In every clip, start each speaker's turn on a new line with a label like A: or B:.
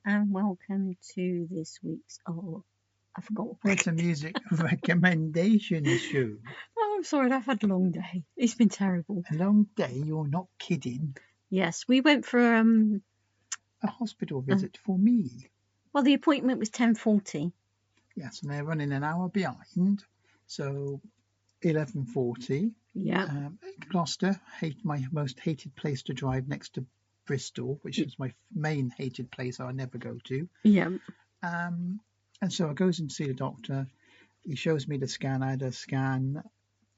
A: and welcome to this week's. Oh, I forgot.
B: It's a music recommendation show.
A: Oh, I'm sorry, I've had a long day. It's been terrible.
B: A long day, you're not kidding.
A: Yes, we went for
B: a hospital visit for me.
A: Well, the appointment was 10:40.
B: Yes, and they're running an hour behind, so 11:40.
A: Yeah.
B: Gloucester, my most hated place to drive next to Bristol, which is my main hated place I never go to.
A: Yeah.
B: And so I goes and see the doctor. He shows me the scan. I had a scan,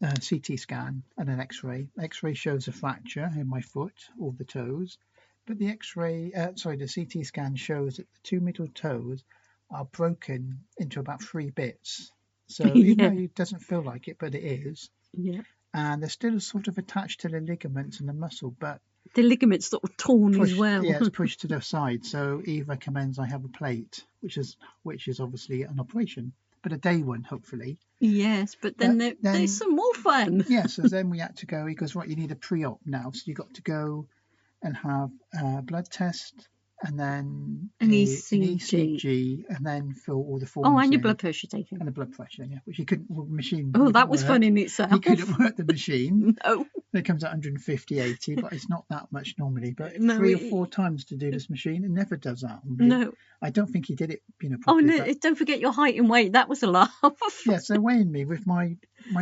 B: CT scan, and an X-ray. X-ray shows a fracture in my foot, all the toes. But the the CT scan shows that the two middle toes are broken into about 3 bits. So even though it doesn't feel like it, but it is.
A: Yeah.
B: And they're still sort of attached to the ligaments and the muscle, but
A: the ligament's sort of torn as well.
B: Yeah, it's pushed to the side. So he recommends I have a plate, which is obviously an operation, but a day one, hopefully.
A: Yes, but then there's some more fun.
B: Yeah, so then we had to go. He goes, right, you need a pre-op now. So you got to go and have a blood test and then
A: an ECG,
B: and then fill all the forms.
A: Oh, and your blood pressure taken.
B: And the blood pressure, yeah, which he couldn't, machine.
A: Oh, that was fun in itself.
B: He couldn't work the machine.
A: No.
B: It comes at 150/80, but it's not that much normally. But 3 or 4 times to do this machine, it never does that.
A: No.
B: I don't think he did it, properly.
A: Oh, no, don't forget your height and weight. That was a laugh.
B: Yes, they're weighing me with my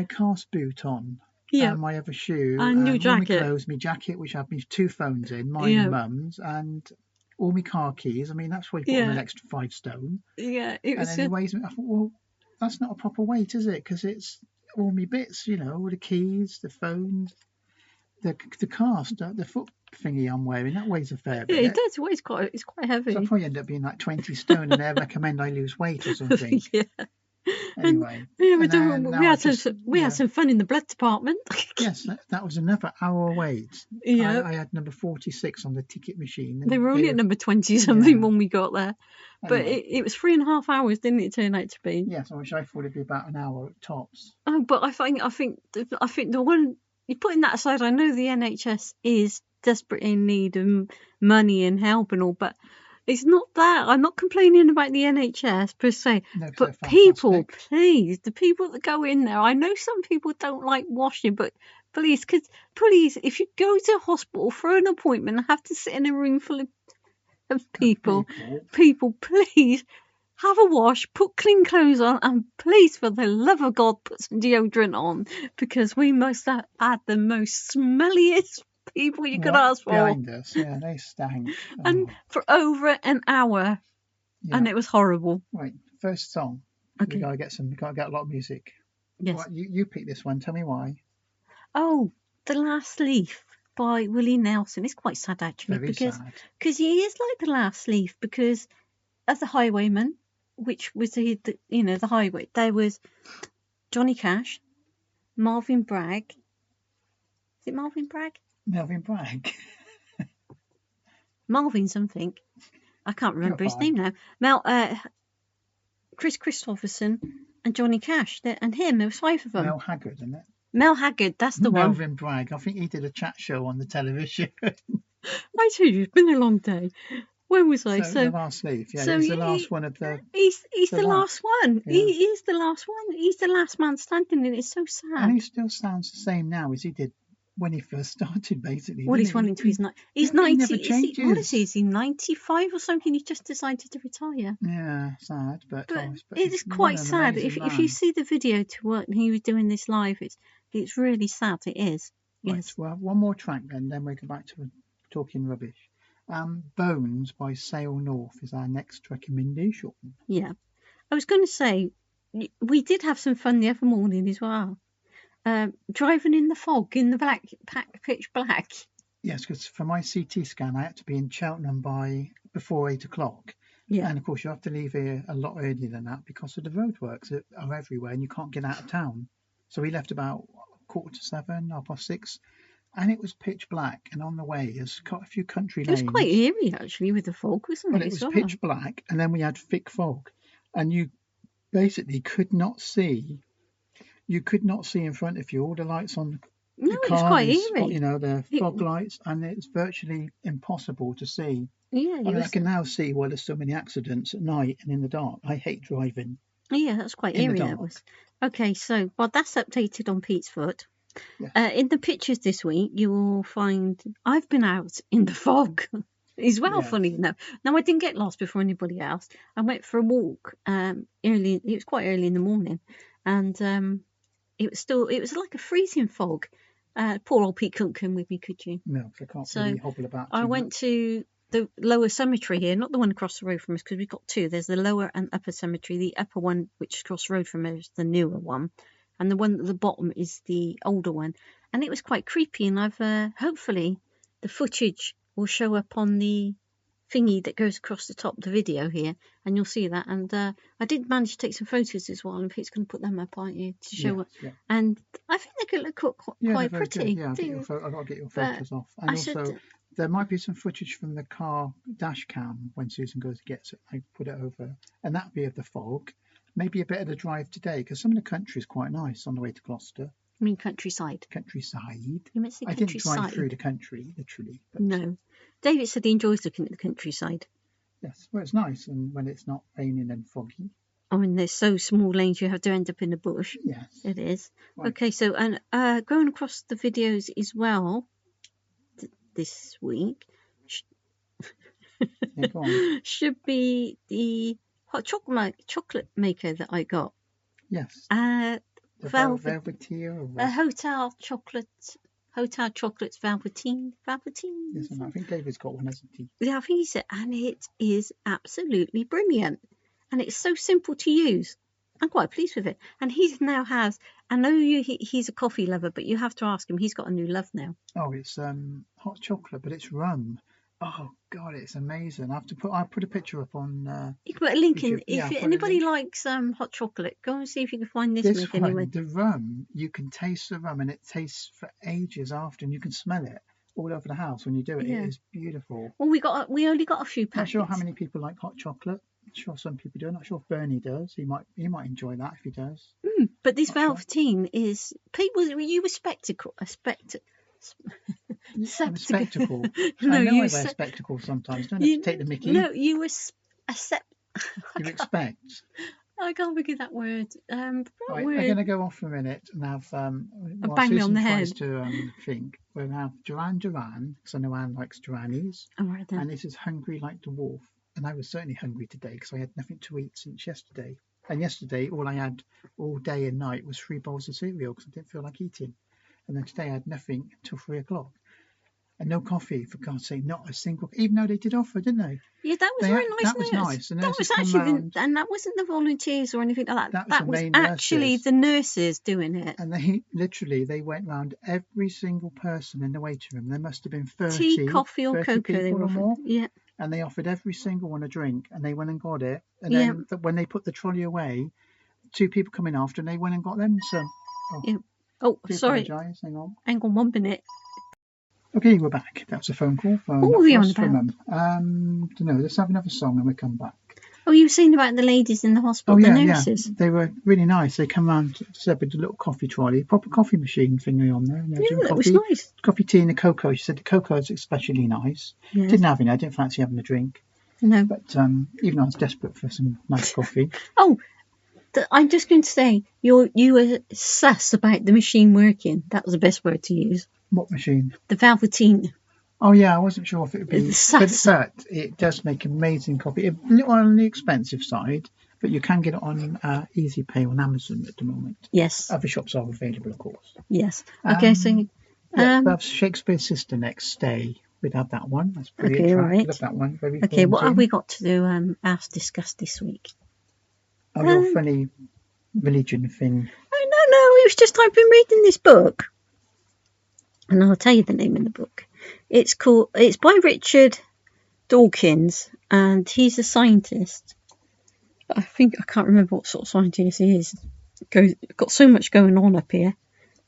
B: cast boot on.
A: Yeah.
B: And my other shoe.
A: And your jacket.
B: All my clothes, my jacket, which had me 2 phones in, mine and mum's, and all my car keys. I mean, that's why you put on an extra 5 stone.
A: Yeah.
B: And then he weighs me. I thought, well, that's not a proper weight, is it? Because it's all my bits, all the keys, the phones, the cast, the foot thingy I'm wearing, that weighs a fair bit.
A: Yeah, it does. It's quite heavy.
B: So I'll probably end up being like 20 stone, and they recommend I lose weight or something.
A: Yeah.
B: Anyway,
A: we had some fun in the blood department.
B: Yes, that was another hour wait.
A: Yeah,
B: I had number 46 on the ticket machine.
A: They were only at number 20 something when we got there, but it was 3.5 hours, didn't it turn out to be?
B: Yes, I thought it'd be about an hour at tops.
A: Oh, but I think the one you putting that aside, I know the NHS is desperate in need of money and help and all, but it's not that. I'm not complaining about the NHS per se, but people, please, the people that go in there, I know some people don't like washing, but please, if you go to a hospital for an appointment and have to sit in a room full of people, please have a wash, put clean clothes on, and please, for the love of God, put some deodorant on, because we must have had the most smelliest people you could ask for.
B: Behind us, yeah, they stank.
A: And for over an hour, and it was horrible.
B: Right, first song.
A: Okay.
B: We gotta get a lot of music.
A: Yes.
B: Right, you pick this one. Tell me why.
A: Oh, The Last Leaf by Willie Nelson. It's quite sad actually, because he is like the last leaf. Because as the highwayman, which was the highway, there was Johnny Cash, Marvin Bragg. Is it Marvin Bragg?
B: Melvin Bragg.
A: Marvin something. I can't remember his name now. Chris Christopherson and Johnny Cash. And him, there was 5 of them.
B: Mel Haggard, isn't it?
A: Mel Haggard, that's the one.
B: Melvin Bragg. I think he did a chat show on the television.
A: I tell you, it's been a long day. When was I?
B: So The Last Leaf. Yeah, he's the last one of the...
A: He's the last one. Yeah. He is the last one. He's the last man standing, and it's so sad.
B: And he still sounds the same now as he did when he first started, basically.
A: Well, he's running to his 90. He's 90. Is he 95 or something? He just decided to retire.
B: Yeah, sad, but
A: it is quite sad. If you see the video to what he was doing this live, it's really sad. It is.
B: Right,
A: yes.
B: Well, one more track then we'll go back to talking rubbish. Bones by Sail North is our next recommendation.
A: Yeah, I was going to say we did have some fun the other morning as well. Driving in the fog, in the pitch black.
B: Yes, because for my CT scan, I had to be in Cheltenham before 8 o'clock.
A: Yeah.
B: And of course, you have to leave here a lot earlier than that because of the roadworks that are everywhere and you can't get out of town. So we left about 6:45, 6:30, and it was pitch black. And on the way, there's quite a few country lanes.
A: It was quite eerie, actually, with the fog, wasn't it?
B: Well, it was pitch black, and then we had thick fog. And you basically could not see. You could not see in front of you. All the lights on
A: No,
B: the
A: it was
B: car
A: quite
B: is,
A: eerie.
B: you know, the
A: It-
B: fog lights, and it's virtually impossible to see.
A: Yeah,
B: I
A: it
B: mean, I
A: was.
B: can now see why there's so many accidents at night and in the dark. I hate driving
A: Yeah, that's quite
B: in the
A: eerie. That
B: dark.
A: was. Okay, so well, that's updated on Pete's Foot.
B: Yes.
A: In the pictures this week, you will find I've been out in the fog as well.
B: Yes.
A: Funny enough, now I didn't get lost before anybody else. I went for a walk early. It was quite early in the morning, and it was like a freezing fog. Poor old Pete couldn't come with me, could you?
B: No, 'cause I can't
A: So
B: really hobble about
A: I
B: too
A: went
B: much.
A: to the lower cemetery here, not the one across the road from us, because we've got two. There's the lower and upper cemetery. The upper one, which is across the road from us, is the newer one, and the one at the bottom is the older one. And it was quite creepy. And I've hopefully the footage will show up on the thingy that goes across the top of the video here, and you'll see that. And I did manage to take some photos as well, and Pete's going to put them up, aren't you, to show
B: Yes,
A: up?
B: yeah.
A: And I think they could look quite
B: Yeah, they're very
A: pretty.
B: good. Yeah, I've got to get your photos off. And
A: I
B: also,
A: should.
B: there might be some footage from the car dash cam when Susan goes to get it. I put it over, and that'd be of the fog. Maybe a bit of the drive today, because some of the country is quite nice on the way to Gloucester.
A: I mean countryside.
B: Countryside.
A: You meant to say
B: I didn't
A: countryside.
B: drive through the country, literally. But
A: No. David said he enjoys looking at the countryside.
B: yes, well, it's nice, and when it's not raining and foggy.
A: I mean, there's so small lanes you have to end up in the bush.
B: Yes.
A: It is.
B: Right.
A: Okay, so, and going across the videos as well this week
B: Yeah, go on.
A: should be the hot chocolate maker that I got.
B: Yes.
A: The
B: Velvetier or what?
A: Hotel Chocolates Velveteen.
B: Yes, and I think David's got one, hasn't he?
A: Yeah, I think he said, and it is absolutely brilliant. And it's so simple to use. I'm quite pleased with it. And he now has, I know he's a coffee lover, but you have to ask him, he's got a new love now.
B: Oh, it's hot chocolate, but it's rum. Oh God, it's amazing. I put a picture up on.
A: You can put a link in.
B: YouTube. Yeah, I'll
A: If
B: put a
A: anybody
B: link.
A: likes hot chocolate, go and see if you can find this
B: This
A: link
B: one,
A: anyway.
B: the rum, you can taste the rum, and it tastes for ages after, and you can smell it all over the house when you do it.
A: Yeah.
B: It is beautiful.
A: Well, we only got a few
B: Not
A: packets.
B: sure how many people like hot chocolate. I'm sure some people do. I'm not sure if Bernie does. He might enjoy that if he does.
A: But this
B: Not sure.
A: Velveteen is people. You were spectacle.
B: I'm a spectacle.
A: No,
B: I know
A: you
B: I
A: were
B: wear
A: se-
B: spectacles sometimes. Don't have
A: you,
B: to take the mickey.
A: No, you were accept.
B: You expect.
A: I can't forget that word.
B: Right,
A: Word.
B: we're going to go off for a minute and have while
A: bang me on
B: Susan
A: the
B: tries
A: head.
B: to think. We'll have Duran Duran, because I know Anne likes Duranies,
A: All right then.
B: and this is Hungry Like the Wolf. And I was certainly hungry today because I had nothing to eat since yesterday. And yesterday, all I had all day and night was 3 bowls of cereal because I didn't feel like eating. And then today I had nothing until 3 o'clock. And no coffee, for God's sake, not a single. Even though they did offer, didn't they?
A: Yeah, that was
B: They
A: very
B: had-
A: nice.
B: that was
A: nurse.
B: nice. The
A: That
B: nurses
A: was
B: come
A: actually,
B: round.
A: and that wasn't the volunteers or anything like that.
B: That was the main
A: actually
B: nurses.
A: the nurses doing it.
B: And they went round every single person in the waiting room. There must have been 30,
A: Tea, coffee, or
B: 30
A: cocoa. They
B: people
A: were
B: or more.
A: Yeah.
B: And they offered every single one a drink, and they went and got it. And
A: Yeah.
B: then when they put the trolley away, 2 people come in after, and they went and got them some.
A: Oh,
B: Do
A: sorry.
B: apologise. Hang on.
A: Hang on 1 minute.
B: Okay, we're back. That was a phone call from
A: What were we on
B: us from
A: about?
B: Mum. Don't know. Let's have another song and we come back.
A: Oh, you were saying about the ladies in the hospital,
B: Oh
A: the
B: yeah,
A: nurses.
B: yeah. They were really nice. They come round said with a little coffee trolley, proper coffee machine thingy on there. And they were
A: Yeah,
B: doing
A: that
B: coffee,
A: was nice.
B: coffee, tea, and the cocoa. She said the cocoa is especially nice.
A: Yes.
B: Didn't have any. I didn't fancy having a drink,
A: No.
B: but even though I was desperate for some nice coffee.
A: Oh, I'm just going to say you were sus about the machine working. That was the best word to use.
B: What machine?
A: The Velveteen.
B: Oh yeah, I wasn't sure if it would be,
A: It's
B: but
A: sus.
B: it does make amazing coffee. A little on the expensive side, but you can get it on Easy Pay on Amazon at the moment.
A: Yes.
B: Other shops are available, of course.
A: Yes. Okay, so
B: Yeah, that's Shakespeare's Sister next. Stay. We'd have that one. That's pretty
A: Okay,
B: attractive.
A: right.
B: Love that one. Very
A: okay, what have
B: haunting.
A: we got to do? Ask, discuss this week.
B: Oh, your funny religion thing.
A: Oh, no, it was just I've been reading this book, and I'll tell you the name of the book. It's by Richard Dawkins, and he's a scientist. I can't remember what sort of scientist he is. Got so much going on up here.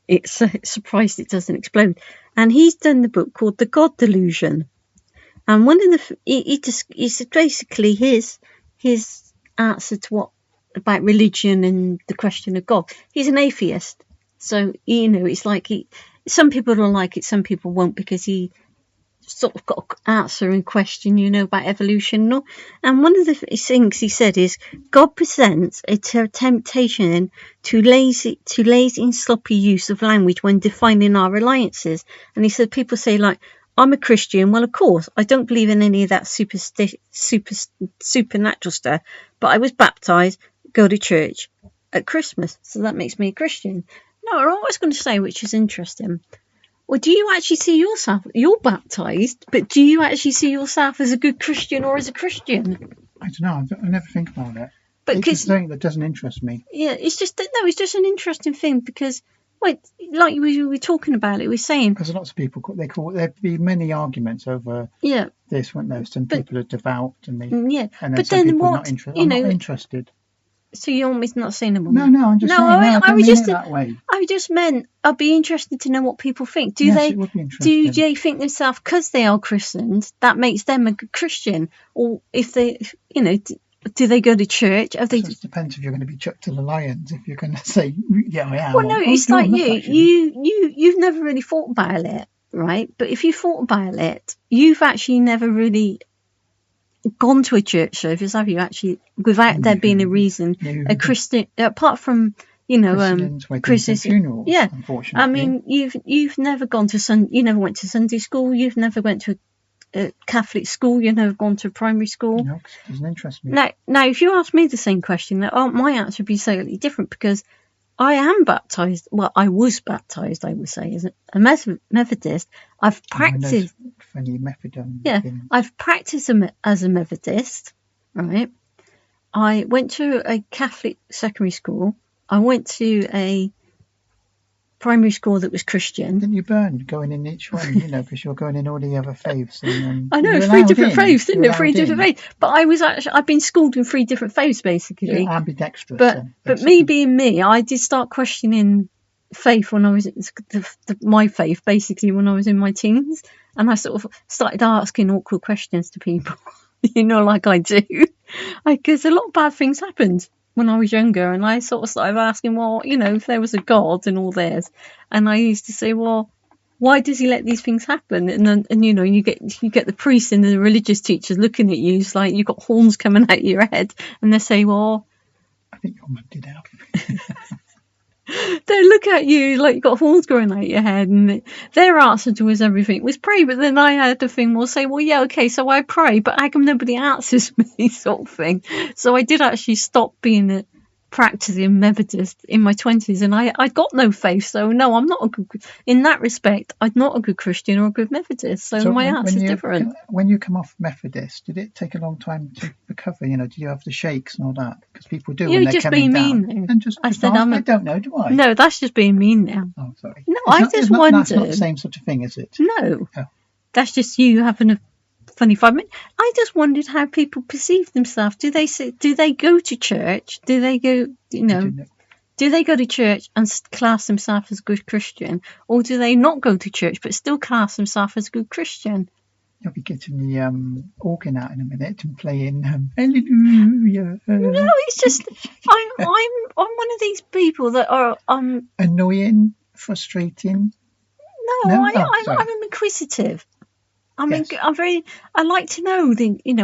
A: It's surprised it doesn't explode. And he's done the book called The God Delusion. And one of the it's basically his answer to what about religion and the question of God. He's an atheist, so it's like some people will like it, some people won't, because he sort of got an answer in question, about evolution. No? And one of the things he said is, God presents a temptation to lazy and sloppy use of language when defining our alliances. And he said, people say, like, I'm a Christian. Well, of course, I don't believe in any of that supernatural stuff, but I was baptized, go to church at Christmas, so that makes me a Christian. No, I was going to say, which is interesting, well, do you actually see yourself, you're baptized, but do you actually see yourself as a good Christian or as a Christian?
B: I don't know. I never think about it.
A: But
B: it's just something that doesn't interest me.
A: Yeah, it's just an interesting thing, because, like we were talking about it, we're saying,
B: because lots of people there'd be many arguments over this, wouldn't there? Some people are devout and and then
A: but
B: some
A: then
B: people
A: what,
B: are not interested. I'm not interested.
A: So you want me to not say no more?
B: No, I'm just saying. I was just that way.
A: I just meant I'd be interested to know what people think.
B: It would be interesting.
A: Do they think themselves, because they are Christians, that makes them a good Christian, or if they, do they go to church?
B: It depends if you're going to be chucked to the lions. If you're going to say, yeah, I am.
A: Well, no, it's like you've never really thought about it, right? But if you thought about it, you've actually never really gone to a church service, have you? Actually, without there being a reason, a Christian, apart from
B: Christians funerals.
A: Yeah,
B: unfortunately.
A: I mean, you've never gone to you never went to Sunday school. You've never went to a Catholic school. You've never gone to a primary school.
B: No, it doesn't interest me.
A: Now, if you ask me the same question, my answer would be slightly different, because I am baptized. Well, I was baptized, I would say, as a Methodist. I've practiced. I've practiced as a Methodist, right? I went to a Catholic secondary school. I went to a primary school that was Christian.
B: Didn't you burn going in each one? Because you're going in all the other faiths.
A: I know, 3 different faiths, isn't it? 3 different faiths. But I've been schooled in 3 different faiths, basically.
B: You're ambidextrous.
A: But me being me, I did start questioning faith when I was my faith, basically, when I was in my teens, and I sort of started asking awkward questions to people, like I do, because a lot of bad things happened when I was younger, and I sort of started asking, well, if there was a God and all this, and I used to say, well, why does he let these things happen? And you get the priests and the religious teachers looking at you, it's like you've got horns coming out of your head, and they say, well,
B: I think your mum did help.
A: They look at you like you've got horns growing out your head, and their answer to everything was pray. But then I had the thing, will say, well, yeah, okay, so I pray, but how come nobody answers me, sort of thing. So I did actually stop being a practicing Methodist in my 20s, and I got no faith, so no, I'm not a good, in that respect, I'm not a good Christian or a good Methodist, so my answer is different.
B: When you come off Methodist, did it take a long time to recover? Did you have the shakes and all that? Because people do when they're coming down.
A: Mean,
B: and I don't know, do I?
A: No, that's just being mean now.
B: Oh, sorry.
A: No, I just wondered.
B: That's not the same sort of thing, is it?
A: No. Oh. That's just you having a funny 5 minutes. I just wondered how people perceive themselves. Do they go to church? Do they go, do they go to church and class themselves as a good Christian? Or do they not go to church but still class themselves as a good Christian?
B: You'll be getting the organ out in a minute and playing Hallelujah.
A: No, it's just, I'm one of these people that are
B: annoying, frustrating.
A: No, I'm inquisitive. I mean, yes. I like to know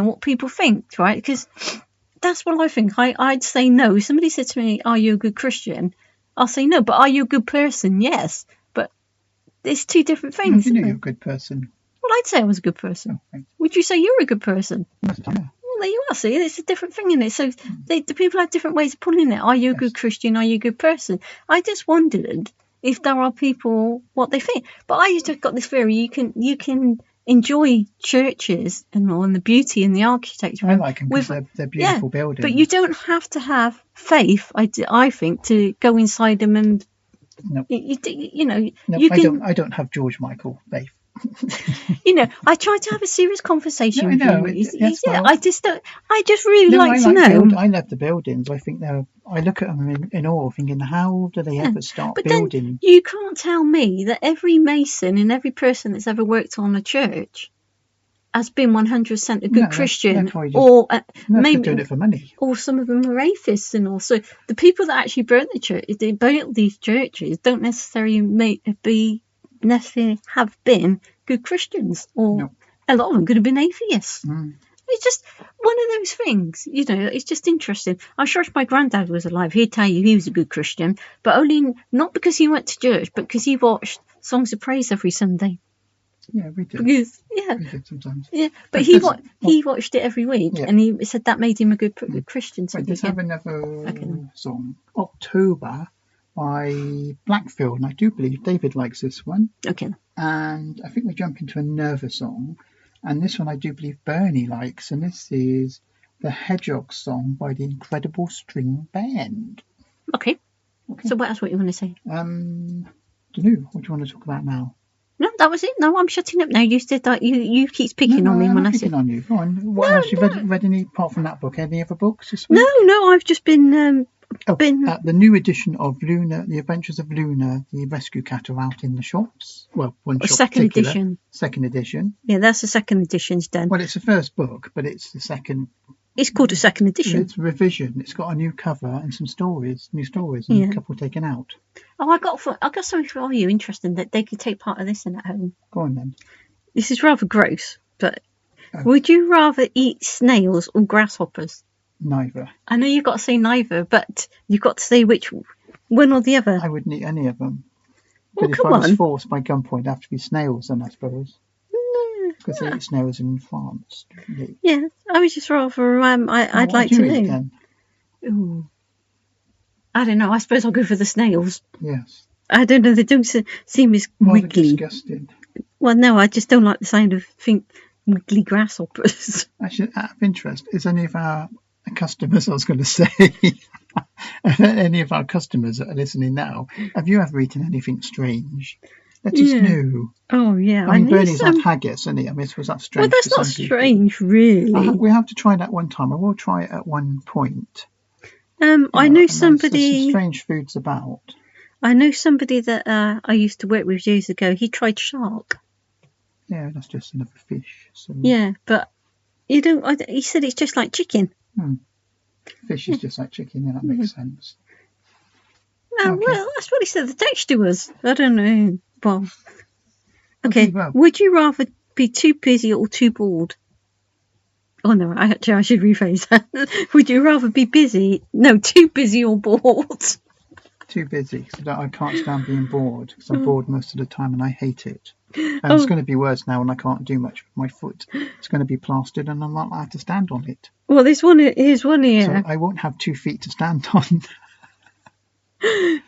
A: what people think, right? Because that's what I think. I'd say no. If somebody said to me, "Are you a good Christian?" I'll say no. But are you a good person? Yes. But it's 2 different things.
B: How do you know you're a good person?
A: Well, I'd say I was a good person. Okay. Would you say you're a good person?
B: Yeah.
A: Well, there you are. See, it's a different thing in it. So the people have different ways of putting it. Are you a good Christian? Are you a good person? I just wondered if there are people what they think. But I just got this theory. You can enjoy churches and the beauty and the architecture.
B: I like them because they're beautiful buildings.
A: But you don't have to have faith, I think, to go inside them and.
B: No. I don't have George Michael faith.
A: I try to have a serious conversation with you.
B: I
A: just really like to know.
B: I love the buildings. I think I look at them in awe, thinking, how do they ever start building?
A: Then you can't tell me that every mason and every person that's ever worked on a church has been 100% a good Christian, or maybe
B: doing it for money,
A: or some of them are atheists, and also the people that actually burnt these churches don't necessarily be necessarily have been good Christians, or
B: No.
A: a lot of them could have been atheists.
B: Mm.
A: It's just one of those things, it's just interesting. I'm sure if my granddad was alive, he'd tell you he was a good Christian, but only not because he went to church, but because he watched Songs of Praise every Sunday.
B: Yeah, we do.
A: Because,
B: We do sometimes.
A: yeah, but
B: But
A: he watched it every week,
B: Yeah.
A: and he said that made him a good Christian. So
B: But let's
A: yeah.
B: have another
A: Okay.
B: song. October by Blackfield, and I do believe David likes this one.
A: Okay.
B: And I think we jump into another song, and this one I do believe Bernie likes, and this is the Hedgehog Song by the Incredible String Band.
A: Okay.
B: Okay.
A: So what else? What you want to say?
B: Don't know. What do you want to talk about now?
A: No, that was it. No, I'm shutting up now. You said that you keep picking on me
B: I'm
A: when
B: not
A: I
B: picking
A: said.
B: on you. Go on. What
A: No,
B: else? You read any apart from that book? Any other books this week?
A: No, I've just been
B: The new edition of Luna, The Adventures of Luna, the Rescue Cat are out in the shops. Well, one shop
A: second
B: particular.
A: edition.
B: Second edition.
A: Yeah, that's the second edition's done.
B: Well, it's the first book, but it's the second.
A: It's called a second edition.
B: It's a revision. It's got a new cover and some stories, new stories, and a couple taken out.
A: Oh, I got something for you interesting that they could take part of this in at home.
B: Go on then.
A: This is rather gross, but
B: Oh.
A: would you rather eat snails or grasshoppers?
B: Neither.
A: I know you've got to say neither, but you've got to say which one or the other.
B: I wouldn't eat any of them.
A: Well,
B: But if
A: come
B: I was
A: on.
B: forced by gunpoint, it'd have to be snails then, I suppose.
A: No.
B: Because they eat snails in France. don't they?
A: Yeah, I was just rather. I'd
B: What
A: like
B: do
A: to
B: you eat
A: know.
B: then?
A: Ooh. I don't know. I suppose I'll go for the snails.
B: Yes.
A: I don't know. They don't seem as
B: Rather
A: wiggly.
B: disgusting.
A: Well, no, I just don't like the sound of wiggly grasshoppers.
B: Actually, out of interest, is any of our customers, I was going to say, any of our customers that are listening now, have you ever eaten anything strange? Let us
A: Yeah.
B: know.
A: Oh yeah,
B: I mean,
A: knew
B: Bernie's
A: some.
B: had haggis, isn't he? I mean, was that
A: Well,
B: strange
A: that's
B: for
A: not
B: some people?
A: strange, really.
B: We have to try that one time. I will try it at one point.
A: I
B: You
A: know
B: there's some
A: somebody.
B: strange foods about.
A: I know somebody that I used to work with years ago. He tried shark.
B: Yeah, that's just another fish. So
A: Yeah, but you don't. He said it's just like chicken.
B: fish is just like chicken. Yeah, that makes sense.
A: Oh,
B: Okay.
A: well, that's what he said the texture was. I don't know. Well, okay.
B: Okay, well.
A: Would you rather be too busy or too bored? Oh no, I should rephrase that. Would you rather be busy? No, too busy or bored?
B: Too busy. So I can't stand being bored because I'm bored most of the time and I hate it. And
A: Oh.
B: it's going to be worse now when I can't do much with my foot. It's going to be plastered and I'm not allowed to stand on it.
A: Well, here's one here.
B: So I won't have 2 feet to stand on.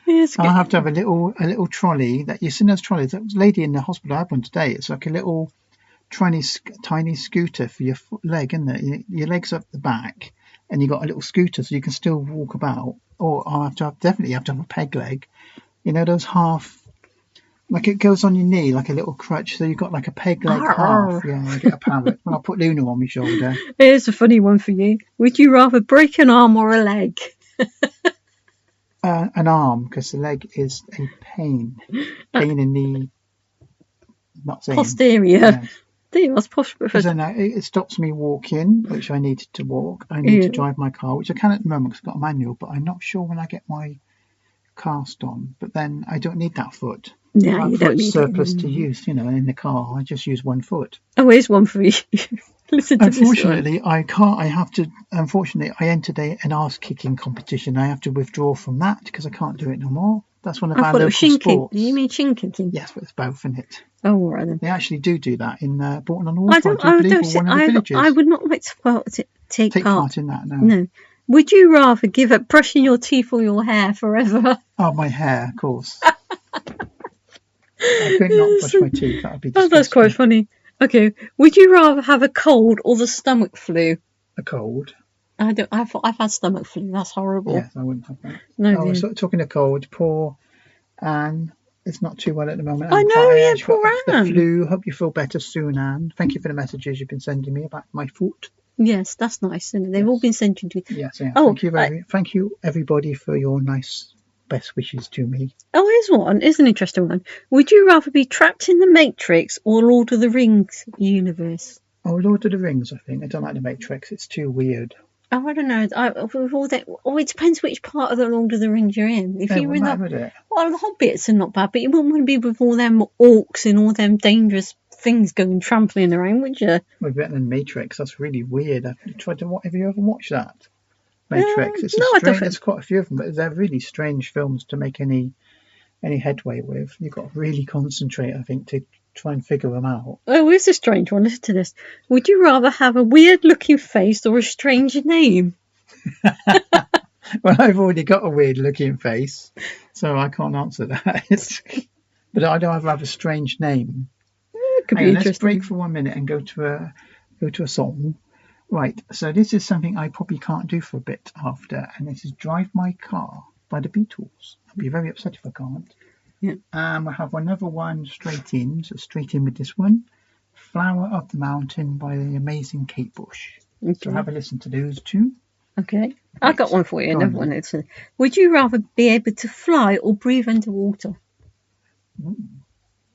A: Yes,
B: I'll have to have a little trolley that you see those trolleys. That was a lady in the hospital I had one today. It's like a little tiny scooter for your leg, isn't it? Your leg's up the back, and you got a little scooter so you can still walk about. Or I'll definitely have to have a peg leg. You know those half, like it goes on your knee like a little crutch. So you've got like a peg leg half. Yeah, I get a parrot. Well, I'll put Luna on my shoulder.
A: Here's a funny one for you. Would you rather break an arm or a leg?
B: An arm, because the leg is a pain in the. Not saying.
A: Posterior.
B: Yeah.
A: Damn, that's posh.
B: Because then it stops me walking, which I needed to walk. I need to drive my car, which I can at the moment because I've got a manual, but I'm not sure when I get my cast on. But then I don't need that foot.
A: No,
B: That
A: you don't
B: foot's
A: need
B: surplus
A: it.
B: to use, in the car. I just use one foot.
A: Oh, here's one for you. Listen to this one.
B: Unfortunately, I can't. Unfortunately, I entered an arse kicking competition. I have to withdraw from that because I can't do it no more. That's one of
A: I
B: our
A: thought it
B: local
A: was shin kick.
B: sports.
A: Do you mean shin kicking?
B: Yes, but it's both, isn't it?
A: Oh, all right then.
B: They actually do that in Bolton on the Wall.
A: I don't.
B: I believe, or one of the
A: I
B: villages.
A: would not like to take
B: Take
A: part.
B: part in that. No.
A: No. Would you rather give up brushing your teeth or your hair forever?
B: Oh, my hair, of course. I could not brush my teeth. That would be
A: Oh,
B: disgusting.
A: that's quite funny. Okay. Would you rather have a cold or the stomach flu?
B: A cold.
A: I've had stomach flu. That's horrible.
B: Yes, I wouldn't have that.
A: No,
B: I
A: dear.
B: was sort of talking of cold. Poor Anne. It's not too well at the moment.
A: I
B: Anne
A: know,
B: Pryor,
A: yeah,
B: she's got
A: poor Anne.
B: the flu. Hope you feel better soon, Anne. Thank you for the messages you've been sending me about my foot.
A: Yes, that's nice. Isn't it? They've all been sent to you.
B: Yes, yeah.
A: Oh,
B: Thank you, everybody, for your nice best wishes to me.
A: Oh, here's one. Here's an interesting one. Would you rather be trapped in the Matrix or Lord of the Rings universe?
B: Oh, Lord of the Rings, I think. I don't like the Matrix. It's too weird.
A: Oh, I don't know. With all that, it depends which part of the Lord of the Rings you're in. If
B: Yeah,
A: you're in
B: wouldn't
A: the
B: that it?
A: well, the Hobbits are not bad, but you wouldn't want to be with all them orcs and all them dangerous things going trampling around, would you?
B: We're better than Matrix. That's really weird. Have you ever watched that? Matrix. It's
A: No, I don't.
B: There's quite a few of them, but they're really strange films to make any headway with. You've got to really concentrate, I think, to try and figure them out.
A: Oh, here's a strange one. Listen to this. Would you rather have a weird-looking face or a strange name?
B: Well, I've already got a weird-looking face, so I can't answer that. But I'd rather have a strange name.
A: It could be
B: Let's
A: interesting.
B: break for 1 minute and go to a song. Right, so this is something I probably can't do for a bit after, and this is Drive My Car by the Beatles. I'll be very upset if I can't.
A: Yeah.
B: We'll have another one straight in with this one. Flower of the Mountain by the amazing Kate Bush.
A: Okay.
B: So have a listen to those two.
A: Okay. I've got one for you.
B: Go
A: Another
B: on
A: one. It's would you rather be able to fly or breathe underwater?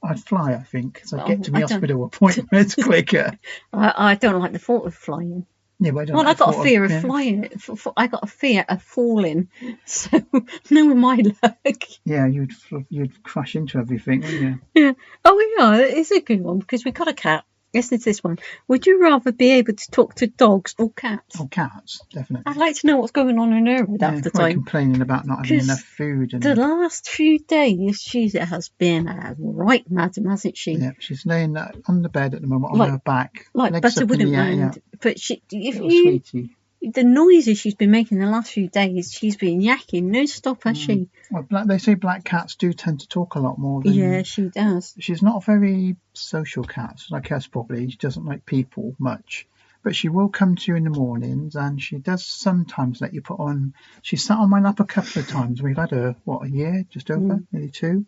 B: I'd fly, I think, because I'd
A: Oh,
B: get to my
A: I don't-
B: hospital appointments quicker.
A: I don't like the thought of flying.
B: Yeah, but I don't
A: Well,
B: like
A: I got
B: the
A: a fear of
B: thought
A: flying. I got a fear of falling. So, knowing my luck.
B: Yeah, you'd crash into everything, wouldn't you?
A: Yeah. Oh, yeah, it's a good one because we got a cat. Listen to this one. Would you rather be able to talk to dogs or cats?
B: Oh, cats, definitely.
A: I'd like to know what's going on in her head half the
B: Probably
A: time.
B: complaining about not having
A: 'Cause
B: enough food. And
A: The last few days, she has been a right madam, hasn't she?
B: yeah, she's laying on the bed at the moment on
A: Like-
B: her back.
A: Like
B: legs
A: Butter
B: up in
A: wouldn't
B: the air,
A: mind.
B: yeah.
A: But if
B: Little
A: you,
B: sweetie.
A: the noises she's been making the last few days, she's been yakking non-stop, has she?
B: Well, they say black cats do tend to talk a lot more than...
A: Yeah, she does.
B: She's not a very social cat, like us probably. She doesn't like people much. But she will come to you in the mornings, and she does sometimes let you put on... She sat on my lap a couple of times. We've had her, a year? Just over? Nearly 2?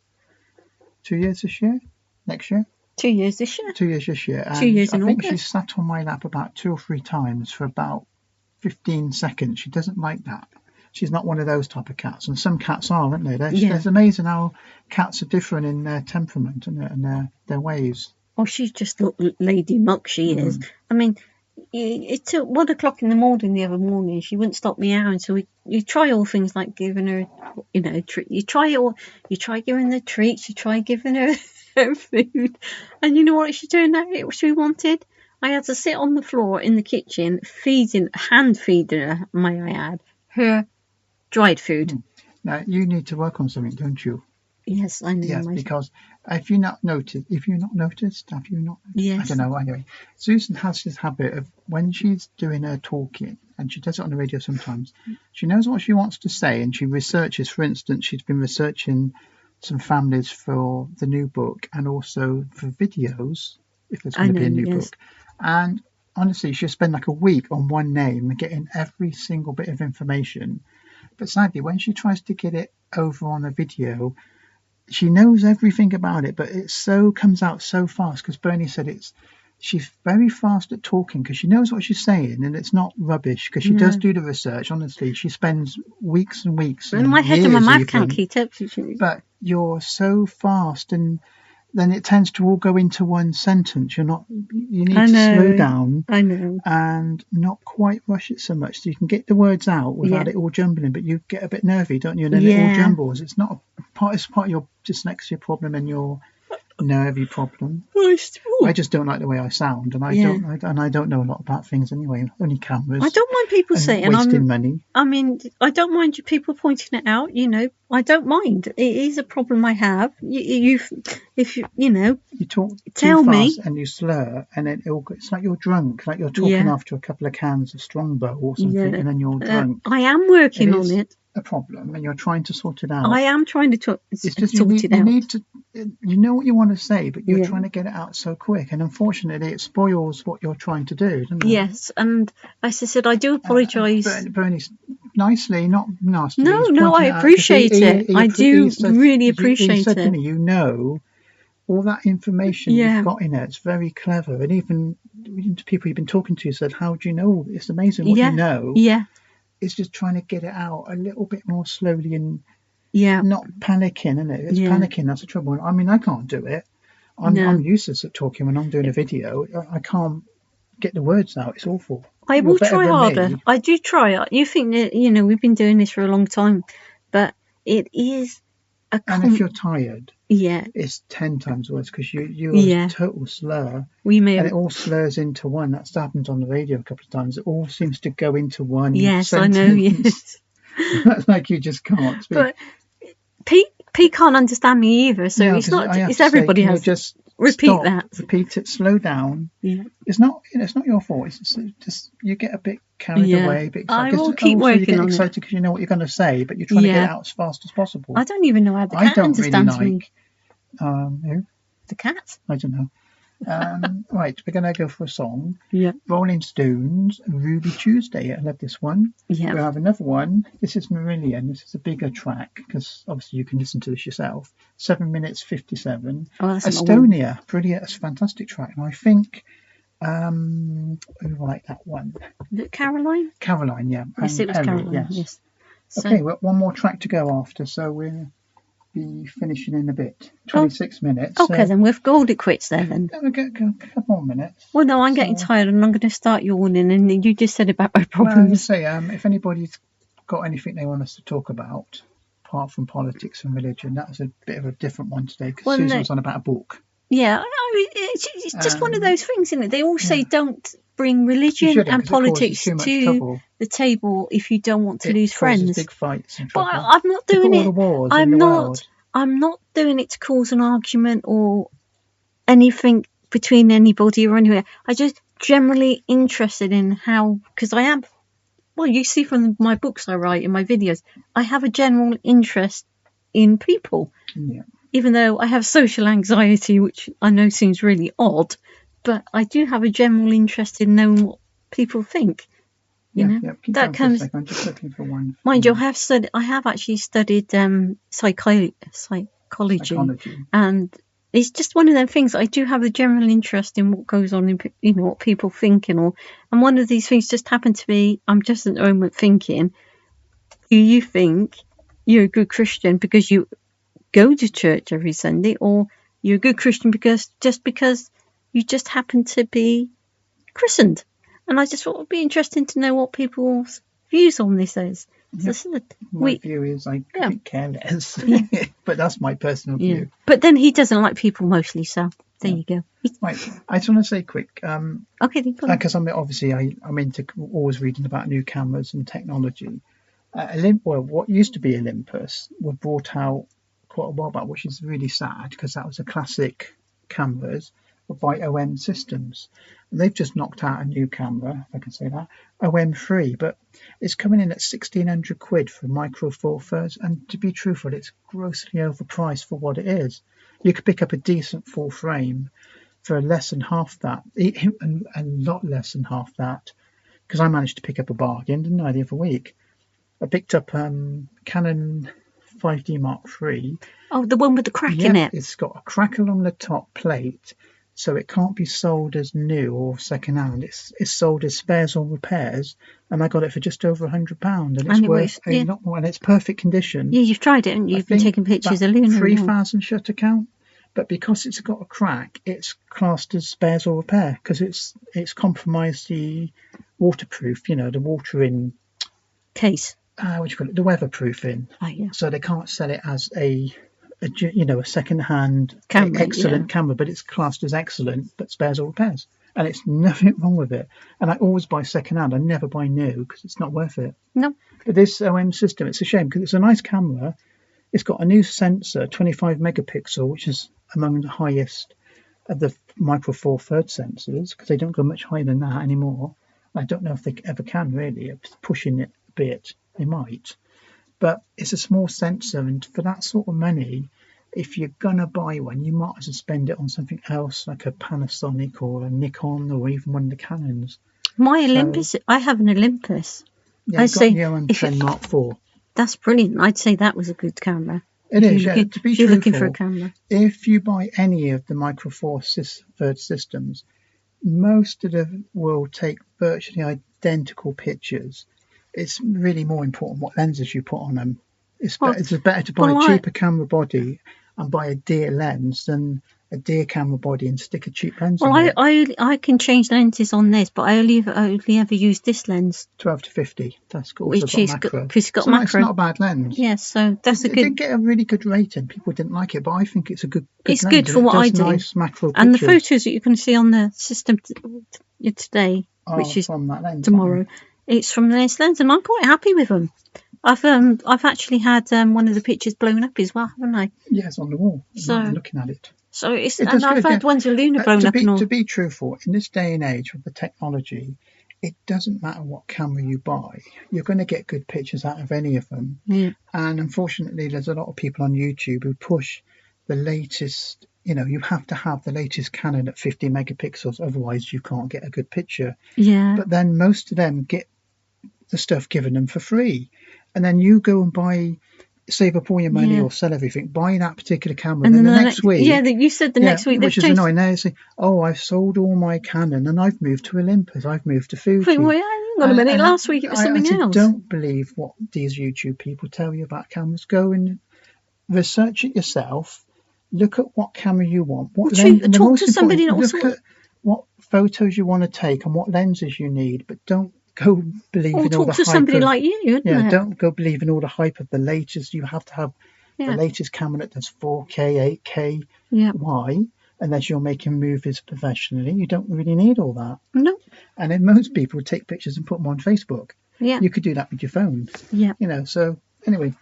B: 2 years this year? Next year?
A: 2 years this year.
B: 2 years this year. And
A: 2 years in
B: I think
A: August.
B: she sat on my lap about 2 or 3 times for about 15 seconds. She doesn't like that. She's not one of those type of cats, and some cats are, aren't they? It's amazing how cats are different in their temperament and their ways.
A: Oh, she's just Lady Muck, she is. I mean, it took 1 o'clock in the morning the other morning. She wouldn't stop meowing. So you try all things like giving her, you try giving her treats, you try giving her her food, and you know what she's doing now? What she wanted. I had to sit on the floor in the kitchen, hand feeding her, may I add, her dried food.
B: Now you need to work on something, don't you?
A: Yes, I know.
B: Yes, because have you not noticed? Have you not?
A: Yes.
B: I don't know. Anyway, Susan has this habit of when she's doing her talking, and she does it on the radio sometimes. She knows what she wants to say, and she researches. For instance, she's been researching some families for the new book, and also for videos if there's going to be a new book. And honestly, she'll spend like a week on one name, getting every single bit of information. But sadly, when she tries to get it over on a video, she knows everything about it, but it comes out so fast. Because Bernie said she's very fast at talking because she knows what she's saying, and it's not rubbish because she does do the research. Honestly, she spends weeks and weeks.
A: And my head and my mouth can't keep up.
B: But you're so fast, and then it tends to all go into one sentence. You need to slow down.
A: I know.
B: And not quite rush it so much, so you can get the words out without it all jumbling. But you get a bit nervy, don't you? And then it all jumbles. It's not it's part of your dyslexia problem and your nervy problem. I just don't like the way I sound, and I don't know a lot about things anyway. Only cameras.
A: I don't mind people saying
B: wasting money.
A: I mean, I don't mind people pointing it out. I don't mind. It is a problem I have. You
B: talk
A: tell
B: too
A: me,
B: fast and you slur, and then it's like you're drunk, like you're talking after a couple of cans of Strongbow or something, and then you're drunk.
A: I am working on it.
B: A problem, and you're trying to sort it out.
A: I am trying to sort it out.
B: You need to, you know what you want to say, but you're trying to get it out so quick, and unfortunately, it spoils what you're trying to do, doesn't it?
A: Yes, and as I said, I do apologise.
B: Bernie's nicely, not nasty.
A: No, I appreciate it. I do really appreciate it.
B: He said to me, all that information you've got in it, it's very clever, and even to people you've been talking to said, how do you know? It's amazing what you know.
A: Yeah.
B: It's just trying to get it out a little bit more slowly and not panicking, isn't it? It's panicking, that's the trouble. I mean, I can't do it. I'm useless at talking when I'm doing a video. I can't get the words out. It's awful.
A: I
B: You're
A: will
B: better
A: try
B: than
A: harder.
B: me.
A: I do try. You think that, we've been doing this for a long time, but it is a
B: And if you're tired,
A: yeah,
B: it's 10 times worse because you're
A: yeah.
B: a total slur,
A: We may
B: and it all slurs into one. That's happened on the radio a couple of times. It all seems to go into one
A: Yes,
B: sentence.
A: I know. Yes,
B: Like you just can't speak.
A: but Pete can't understand me either. So
B: No,
A: it's
B: 'cause
A: not.
B: I have
A: It's
B: to say,
A: everybody
B: can you
A: has.
B: just
A: Repeat
B: stop,
A: that.
B: repeat it, slow down.
A: Yeah.
B: It's not your fault. It's just you get a bit carried
A: Yeah.
B: away, a bit
A: I
B: excited.
A: will
B: 'Cause
A: keep
B: also you
A: working
B: get
A: on it.
B: excited because you know what you're going to say, but you're trying to get it
A: Yeah.
B: out as fast as possible.
A: I don't even know how the
B: I
A: cat
B: don't really
A: understands me.
B: like who?
A: The cat?
B: I don't know. Right, we're going to go for a song.
A: Yeah.
B: Rolling Stones, Ruby Tuesday. I love this one.
A: Yeah.
B: We'll have another one. This is Marillion. This is a bigger track because obviously you can listen to this yourself. 7 minutes 57.
A: Oh, that's
B: Estonia, brilliant. It's a fantastic track. And I think who like that one?
A: Is it Caroline?
B: Caroline, yeah.
A: Yes,
B: And
A: it was
B: Ellie,
A: Caroline. Yes. So,
B: Okay, well, one more track to go after, so we'll be finishing in a bit. 26 minutes.
A: okay, then we've called it quits there then.
B: We'll get a couple more minutes.
A: Well, no, I'm getting tired and I'm going to start yawning, and you just said about my problems.
B: Well, if anybody's got anything they want us to talk about, apart from politics and religion, that was a bit of a different one today because Susan was on about a book.
A: Yeah, it's just one of those things, isn't it? They all say don't bring religion and politics to the table if you don't want to lose friends.
B: Big fights and
A: but I'm not doing it.
B: World.
A: I'm not doing it to cause an argument or anything between anybody or anywhere. I'm just generally interested in how, because I am. Well, you see from my books I write and my videos, I have a general interest in people.
B: Yeah.
A: Even though I have social anxiety, which I know seems really odd, but I do have a general interest in knowing what people think. You know, that comes.
B: I'm just looking for one.
A: Mind you, I have actually studied psychology, and it's just one of them things. I do have a general interest in what goes on in what people think and all. And one of these things just happened to be, I'm just at the moment thinking, do you think you're a good Christian because you go to church every Sunday, or you're a good Christian because you just happen to be christened? And I just thought it would be interesting to know what people's views on this is.
B: My view is I could care less, but that's my personal view.
A: But then he doesn't like people mostly, so there you go.
B: Right, I just want to say quick.
A: Okay,
B: because I'm into always reading about new cameras and technology. What used to be Olympus were brought out quite a while back, which is really sad because that was a classic cameras by OM Systems, and they've just knocked out a new camera, if I can say that, OM3, but it's coming in at £1,600 for Micro Four Thirds, and to be truthful, it's grossly overpriced for what it is. You could pick up a decent full frame for less than half that, and a lot less than half that, because I managed to pick up a bargain, didn't I, the other week? I picked up Canon 5D Mark III.
A: Oh, the one with the crack in it.
B: It's got a crack along the top plate, so it can't be sold as new or second hand. It's sold as spares or repairs, and I got it for just over £100, and it's worth a lot more, and it's perfect condition.
A: Yeah, you've tried it, and you've been taking pictures of Luna.
B: 3,000 shutter count, but because it's got a crack, it's classed as spares or repair because it's compromised the waterproof, the water in
A: case.
B: What do you call it? The weatherproofing.
A: Oh, yeah.
B: So they can't sell it as a second-hand excellent camera, but it's classed as excellent, but spares or repairs, and it's nothing wrong with it. And I always buy second-hand. I never buy new because it's not worth it.
A: No.
B: But this OM system, it's a shame because it's a nice camera. It's got a new sensor, 25 megapixel, which is among the highest of the Micro Four Thirds sensors because they don't go much higher than that anymore. I don't know if they ever can really. It's pushing it a bit. They might. But it's a small sensor, and for that sort of money, if you're going to buy one, you might as well spend it on something else like a Panasonic or a Nikon or even one of the Canons.
A: Olympus, I have an Olympus.
B: Yeah, I'd say Trend Mark IV.
A: That's brilliant. I'd say that was a good camera.
B: It is, yeah. To be truthful,
A: looking for a camera.
B: If you buy any of the Micro Four Thirds systems, most of them will take virtually identical pictures. It's really more important what lenses you put on them. It's better to buy a cheaper camera body and buy a dear lens than a deer camera body and stick a cheap lens
A: Well,
B: on it.
A: I can change lenses on this, but I only ever use this lens,
B: 12 to 50. That's also
A: which
B: got
A: is
B: macro.
A: because it's got
B: So it's
A: macro.
B: not a bad lens.
A: Yes, so that's a
B: It
A: good.
B: did get a really good rating. People didn't like it, but I think it's a good
A: It's
B: lens,
A: good
B: and
A: for
B: it
A: what
B: does
A: I do.
B: nice macro
A: And the
B: pictures
A: photos that you can see on the system today,
B: are
A: which is
B: from that lens.
A: tomorrow, it's from this lens, and I'm quite happy with them. I've actually had one of the pictures blown up as well, haven't I?
B: Yeah, it's on the wall.
A: So-
B: I'm looking at it.
A: So it's
B: It
A: and
B: does
A: I've
B: good,
A: had ones with Luna blown up and all.
B: To be truthful, in this day and age with the technology, it doesn't matter what camera you buy. You're going to get good pictures out of any of them.
A: Yeah.
B: And unfortunately, there's a lot of people on YouTube who push the latest. You have to have the latest Canon at 50 megapixels, otherwise you can't get a good picture.
A: Yeah.
B: But then most of them get the stuff given them for free, and then you go and save up all your money
A: Yeah.
B: or sell everything, buy that particular camera,
A: And
B: then
A: then
B: the next week.
A: Yeah, you said the next week they've
B: which is
A: changed.
B: annoying. They say, "Oh, I've sold all my Canon and I've moved to Olympus. I've moved to Fuji."
A: Wait, hang on a minute. Last week it was something else.
B: Don't believe what these YouTube people tell you about cameras. Go and research it yourself. Look at what camera you want.
A: Talk to somebody that
B: look at what photos you want to take and what lenses you need, but don't go believe in all the
A: talk to
B: hype
A: somebody
B: of,
A: like you, isn't it?
B: Don't go believe in all the hype of the latest. You have to have
A: Yeah.
B: the latest camera that does 4K, 8K.
A: Yeah.
B: Why? Unless you're making movies professionally, you don't really need all that.
A: No.
B: And then most people take pictures and put them on Facebook.
A: Yeah.
B: You could do that with your phone.
A: Yeah.
B: So anyway,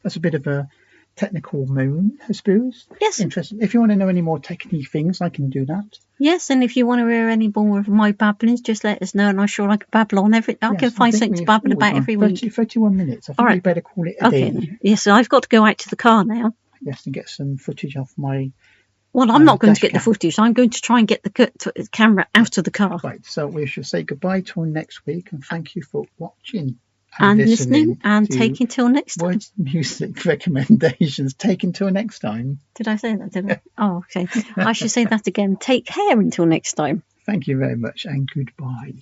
B: that's a bit of a technical moon, I suppose.
A: Yes.
B: Interesting. If you want to know any more technical things, I can do that.
A: Yes, and if you want to hear any more of my babblings, just let us know, and I'm sure I can babble on every. I can find something to babble about every week.
B: 31 minutes. I think
A: All right.
B: we better call it a
A: Okay.
B: day.
A: Yes, so I've got to go out to the car now.
B: Yes, and get some footage off my.
A: Well, I'm not going to
B: dash
A: get the
B: cam.
A: footage. I'm going to try and get the camera out of the car.
B: Right, so we shall say goodbye till next week, and thank you for watching
A: And listening and
B: to
A: taking till next time.
B: Words music recommendations. Taken till next time.
A: Did I say that? Did I? Oh, okay. I should say that again. Take care until next time.
B: Thank you very much, and goodbye.